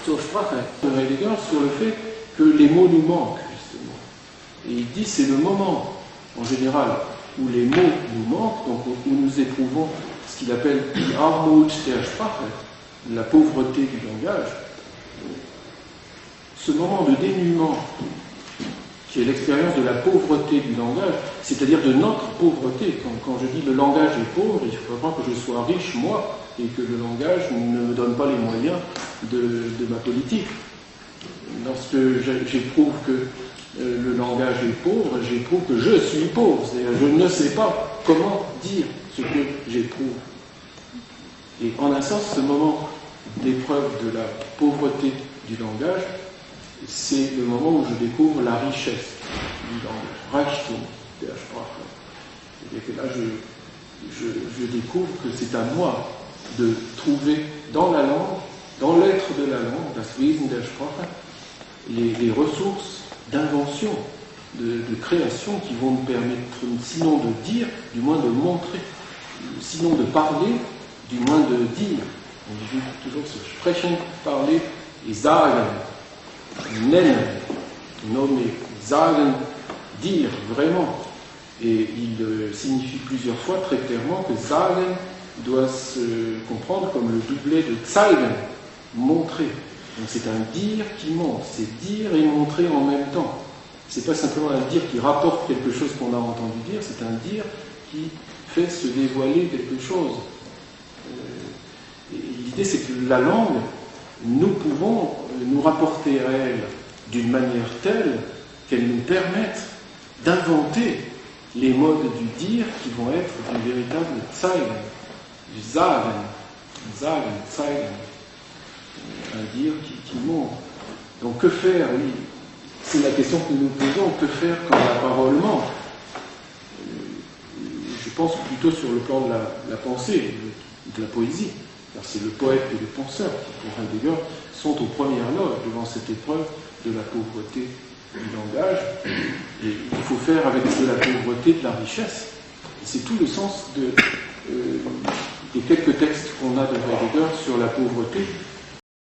zur Sprache de Heidegger sur le fait que les mots nous manquent, justement. Et il dit c'est le moment, en général, où les mots nous manquent, donc où nous éprouvons ce qu'il appelle die Armut der Sprache, la pauvreté du langage. Ce moment de dénuement, qui est l'expérience de la pauvreté du langage, c'est-à-dire de notre pauvreté. Quand je dis le langage est pauvre, il faut pas que je sois riche, moi, et que le langage ne me donne pas les moyens de ma politique. Lorsque j'éprouve que le langage est pauvre, j'éprouve que je suis pauvre, c'est-à-dire je ne sais pas comment dire ce que j'éprouve. Et en un sens, ce moment d'épreuve de la pauvreté du langage, c'est le moment où je découvre la richesse du langage, Reichtum der Sprache. C'est-à-dire que là, je découvre que c'est à moi de trouver dans la langue, dans l'être de la langue, das Wesen der Sprache, les ressources d'invention, de création qui vont me permettre, sinon de dire, du moins de montrer, sinon de parler, du moins de dire. On dit toujours ce sprechen, parler, et sagen, nennen, nommer, sagen, dire, vraiment. Et il signifie plusieurs fois très clairement que sagen doit se comprendre comme le doublet de zeigen, montrer. Donc c'est un dire qui montre, c'est dire et montrer en même temps. C'est pas simplement un dire qui rapporte quelque chose qu'on a entendu dire, c'est un dire qui fait se dévoiler quelque chose. Et l'idée c'est que la langue, nous pouvons nous rapporter à elle d'une manière telle qu'elle nous permette d'inventer les modes du dire qui vont être du véritable zeigen, du sagen, zeigen. Un dire qui montre. Donc que faire, oui, c'est la question que nous nous posons, que faire quand la parole manque? Je pense plutôt sur le plan de la pensée, de la poésie, car c'est le poète et le penseur qui, pour Heidegger, sont aux premières loges devant cette épreuve de la pauvreté du langage, et il faut faire avec de la pauvreté de la richesse. Et c'est tout le sens des quelques textes qu'on a de Heidegger sur la pauvreté,